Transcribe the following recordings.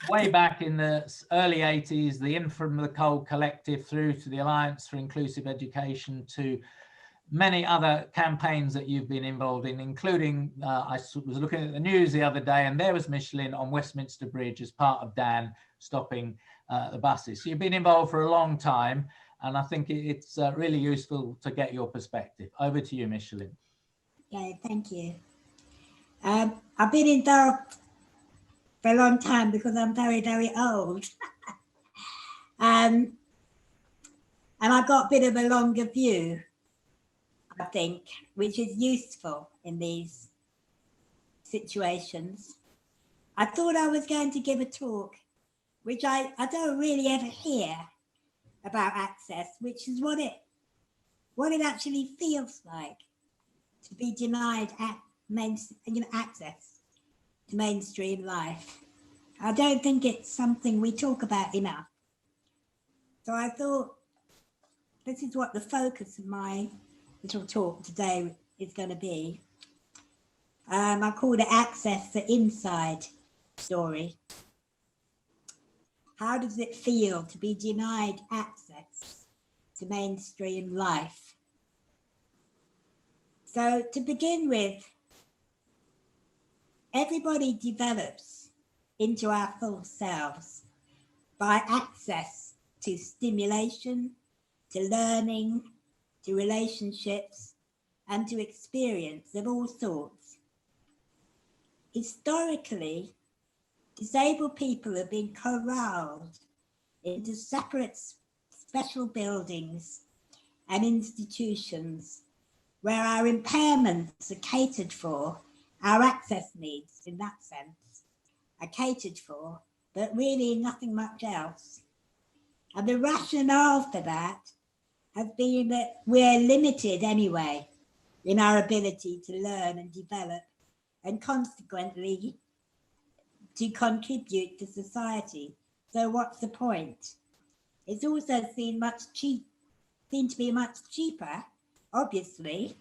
way back in the early 80s, the In From the Cold Collective through to the Alliance for Inclusive Education, to many other campaigns that you've been involved in, including, I was looking at the news the other day, and there was Micheline on Westminster Bridge as part of Dan stopping the buses. So you've been involved for a long time, and I think it's really useful to get your perspective. Over to you, Micheline. Okay, thank you. I've been involved for a long time because I'm very, very old. And I've got a bit of a longer view, I think, which is useful in these situations. I thought I was going to give a talk, which I don't really ever hear about access, which is what it actually feels like to be denied access to mainstream life. I don't think it's something we talk about enough. So I thought this is what the focus of my little talk today is going to be. I called it Access, the Inside Story. How does it feel to be denied access to mainstream life? So to begin with, everybody develops into our full selves by access to stimulation, to learning, to relationships, and to experience of all sorts. Historically, disabled people have been corralled into separate special buildings and institutions where our impairments are catered for, our access needs in that sense are catered for, but really nothing much else. And the rationale for that has been that we're limited anyway in our ability to learn and develop, and consequently to contribute to society. So what's the point? It's also seen to be much cheaper, obviously,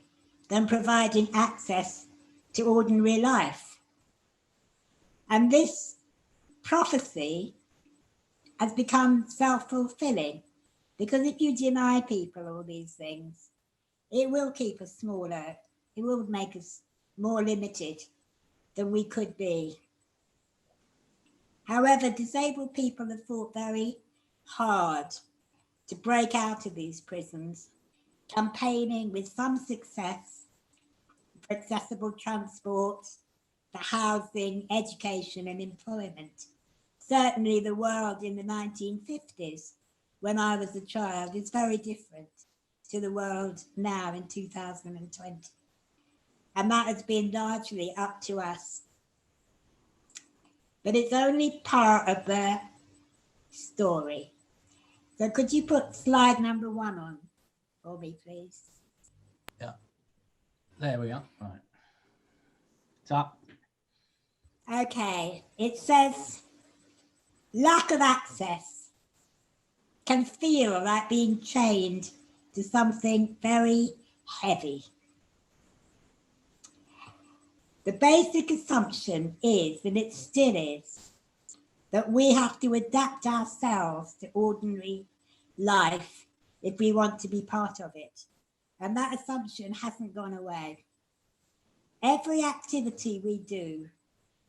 than providing access to ordinary life. And this prophecy has become self-fulfilling, because if you deny people all these things, it will keep us smaller. It will make us more limited than we could be. However, disabled people have fought very hard to break out of these prisons, campaigning with some success for accessible transport, for housing, education, and employment. Certainly the world in the 1950s, when I was a child, is very different to the world now in 2020. And that has been largely up to us. But it's only part of the story. So could you put slide number 1 on for me, please? Yeah, there we are. Right. It's up. Okay, it says, lack of access can feel like being chained to something very heavy. The basic assumption is, and it still is, that we have to adapt ourselves to ordinary life if we want to be part of it. And that assumption hasn't gone away. Every activity we do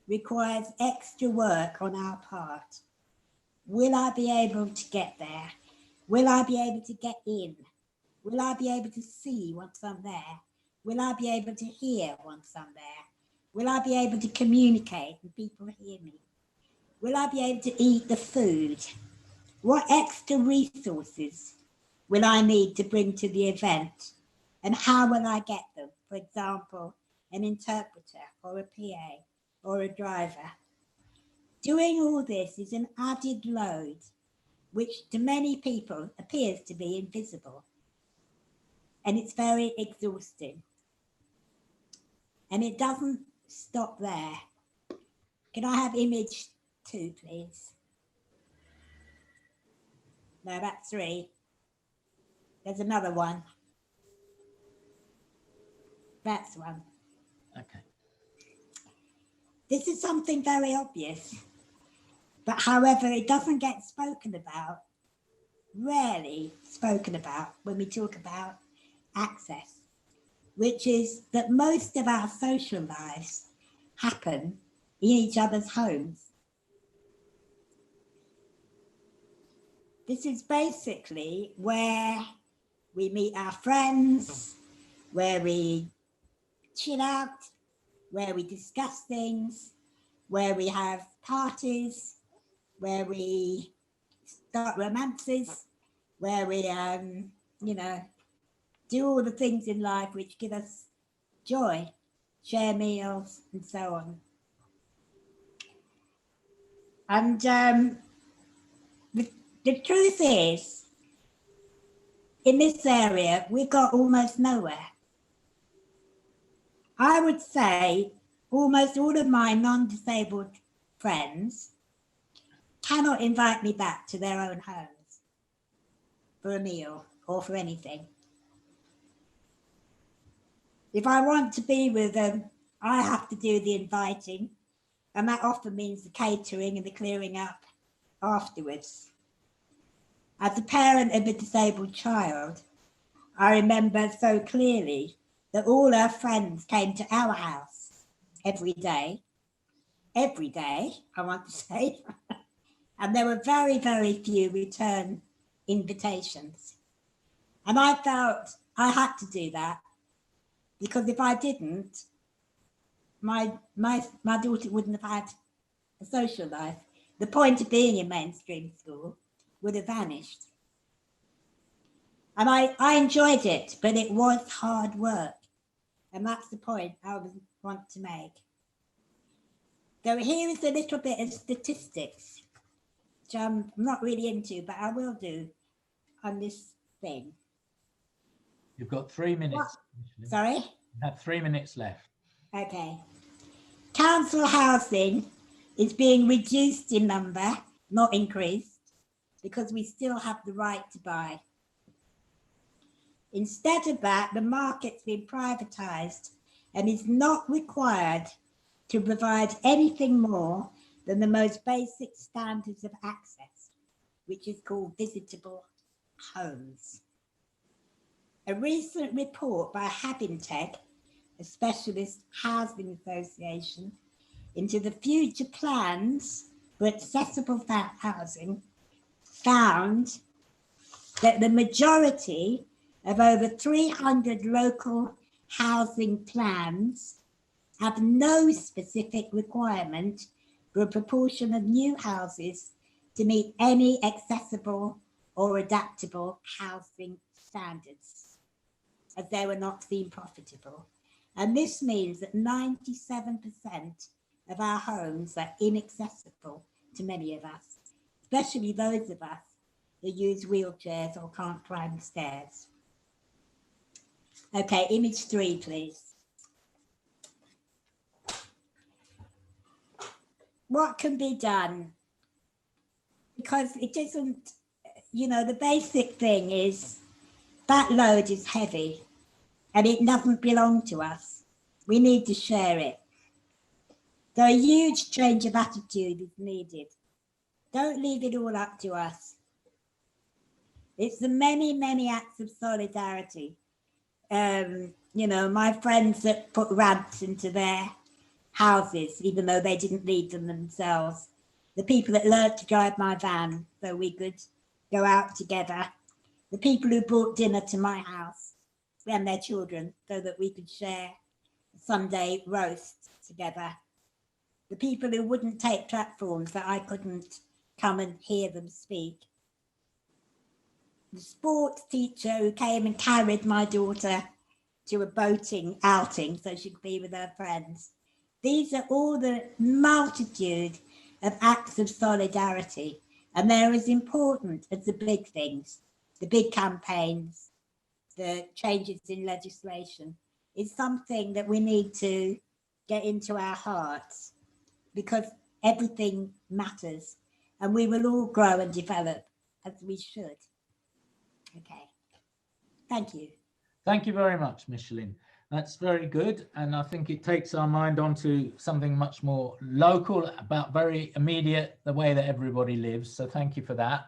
requires extra work on our part. Will I be able to get there? Will I be able to get in? Will I be able to see once I'm there? Will I be able to hear once I'm there? Will I be able to communicate and people hear me? Will I be able to eat the food? What extra resources will I need to bring to the event? And how will I get them? For example, an interpreter or a PA or a driver. Doing all this is an added load, which to many people appears to be invisible. And it's very exhausting. And it doesn't stop there. Can I have image 2, please? No, that's 3. There's another one. That's 1. Okay. This is something very obvious. But however, it doesn't get spoken about, rarely spoken about when we talk about access, which is that most of our social lives happen in each other's homes. This is basically where we meet our friends, where we chill out, where we discuss things, where we have parties, where we start romances, where we, do all the things in life which give us joy, share meals, and so on. And the truth is, in this area, we got almost nowhere. I would say almost all of my non-disabled friends cannot invite me back to their own homes for a meal or for anything. If I want to be with them, I have to do the inviting, and that often means the catering and the clearing up afterwards. As a parent of a disabled child, I remember so clearly that all our friends came to our house every day, I want to say, and there were very, very few return invitations. And I felt I had to do that, because if I didn't, my daughter wouldn't have had a social life. The point of being in mainstream school would have vanished. And I enjoyed it, but it was hard work. And that's the point I want to make. So here is a little bit of statistics, which I'm not really into, but I will do on this thing. You've got 3 minutes. What? Sorry? You have 3 minutes left. Okay. Council housing is being reduced in number, not increased, because we still have the right to buy. Instead of that, the market's been privatised and is not required to provide anything more than the most basic standards of access, which is called visitable homes. A recent report by Habintech, a specialist housing association, into the future plans for accessible housing found that the majority of over 300 local housing plans have no specific requirement for a proportion of new houses to meet any accessible or adaptable housing standards, as they were not seen profitable. And this means that 97% of our homes are inaccessible to many of us, especially those of us who use wheelchairs or can't climb stairs. Okay, image 3, please. What can be done? Because it isn't, the basic thing is that load is heavy and it doesn't belong to us. We need to share it. So a huge change of attitude is needed. Don't leave it all up to us. It's the many, many acts of solidarity. My friends that put ramps into their houses, even though they didn't need them themselves. The people that learned to drive my van so we could go out together. The people who brought dinner to my house and their children so that we could share a Sunday roast together. The people who wouldn't take platforms that I couldn't come and hear them speak. The sports teacher who came and carried my daughter to a boating outing so she could be with her friends. These are all the multitude of acts of solidarity, and they're as important as the big things, the big campaigns, the changes in legislation. It's something that we need to get into our hearts, because everything matters and we will all grow and develop as we should. Okay, thank you. Thank you very much, Micheline. That's very good. And I think it takes our mind onto something much more local, about very immediate, the way that everybody lives. So thank you for that.